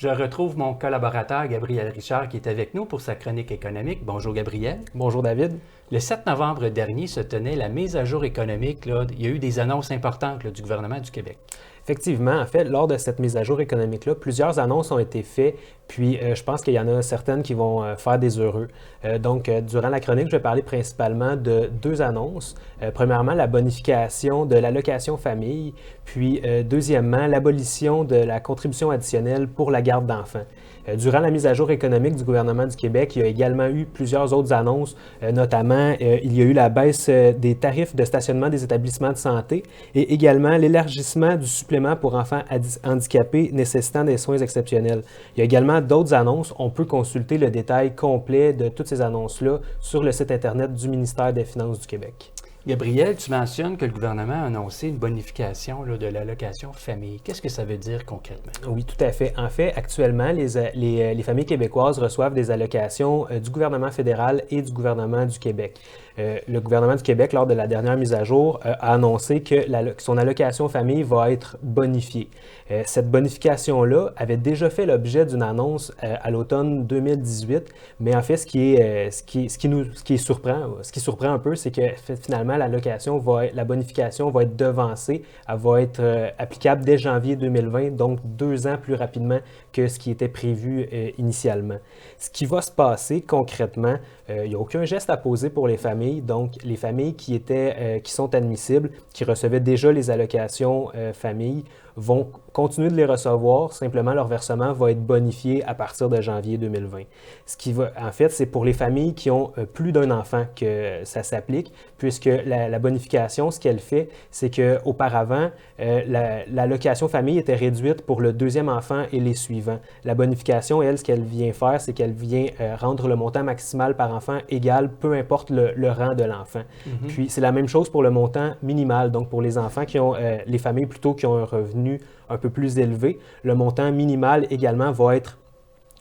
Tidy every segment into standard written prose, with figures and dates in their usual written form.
Je retrouve mon collaborateur Gabriel Richard qui est avec nous pour sa chronique économique. Bonjour Gabriel. Bonjour David. Le 7 novembre dernier se tenait la mise à jour économique. Il y a eu des annonces importantes du gouvernement du Québec. Effectivement, en fait, lors de cette mise à jour économique-là, plusieurs annonces ont été faites, puis je pense qu'il y en a certaines qui vont faire des heureux. Durant la chronique, je vais parler principalement de deux annonces. Premièrement, la bonification de l'allocation famille, puis deuxièmement, l'abolition de la contribution additionnelle pour la garde d'enfants. Durant la mise à jour économique du gouvernement du Québec, il y a également eu plusieurs autres annonces, notamment il y a eu la baisse des tarifs de stationnement des établissements de santé et également l'élargissement du supplément pour enfants handicapés nécessitant des soins exceptionnels. Il y a également d'autres annonces. On peut consulter le détail complet de toutes ces annonces-là sur le site Internet du ministère des Finances du Québec. Gabriel, tu mentionnes que le gouvernement a annoncé une bonification de l'allocation famille. Qu'est-ce que ça veut dire concrètement? Oui, tout à fait. En fait, actuellement, les familles québécoises reçoivent des allocations du gouvernement fédéral et du gouvernement du Québec. Le gouvernement du Québec, lors de la dernière mise à jour, a annoncé que son allocation famille va être bonifiée. Cette bonification-là avait déjà fait l'objet d'une annonce à l'automne 2018, mais en fait, ce qui surprend un peu, c'est que finalement, la bonification va être devancée. Elle va être applicable dès janvier 2020, donc 2 ans plus rapidement que ce qui était prévu initialement. Ce qui va se passer concrètement, il n'y a aucun geste à poser pour les familles. Donc, les familles qui sont admissibles, qui recevaient déjà les allocations famille, vont continuer de les recevoir. Simplement, leur versement va être bonifié à partir de janvier 2020. En fait, c'est pour les familles qui ont plus d'un enfant que ça s'applique, puisque la bonification, ce qu'elle fait, c'est qu'auparavant, l'allocation famille était réduite pour le deuxième enfant et les suivants. La bonification, elle, ce qu'elle vient faire, c'est qu'elle vient rendre le montant maximal par enfant égal, peu importe le rang de l'enfant. Mm-hmm. Puis, c'est la même chose pour le montant minimal. Donc, pour les enfants les familles plutôt qui ont un revenu un peu plus élevé, le montant minimal également va être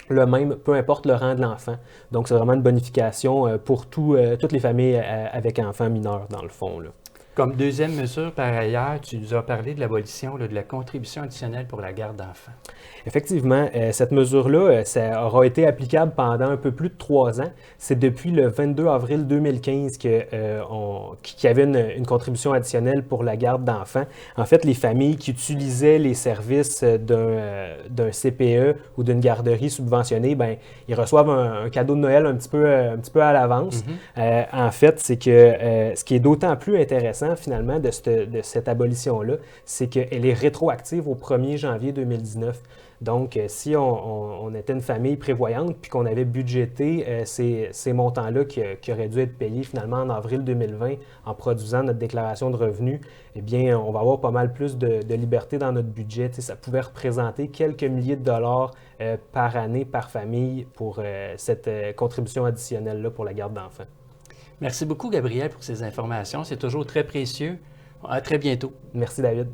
le même, peu importe le rang de l'enfant. Donc, c'est vraiment une bonification pour toutes les familles avec enfants mineurs, dans le fond, là. Comme deuxième mesure, par ailleurs, tu nous as parlé de l'abolition de la contribution additionnelle pour la garde d'enfants. Effectivement, cette mesure-là, ça aura été applicable pendant un peu plus de 3 ans. C'est depuis le 22 avril 2015 qu'il y avait une contribution additionnelle pour la garde d'enfants. En fait, les familles qui utilisaient les services d'un CPE ou d'une garderie subventionnée, ben, ils reçoivent un cadeau de Noël un petit peu à l'avance. Mm-hmm. En fait, c'est que ce qui est d'autant plus intéressant finalement de cette abolition-là, c'est qu'elle est rétroactive au 1er janvier 2019. Donc, si on était une famille prévoyante puis qu'on avait budgété ces montants-là qui auraient dû être payés finalement en avril 2020 en produisant notre déclaration de revenus, eh bien, on va avoir pas mal plus de liberté dans notre budget. Ça pouvait représenter quelques milliers de dollars par année, par famille pour cette contribution additionnelle-là pour la garde d'enfants. Merci beaucoup, Gabriel, pour ces informations. C'est toujours très précieux. À très bientôt. Merci, David.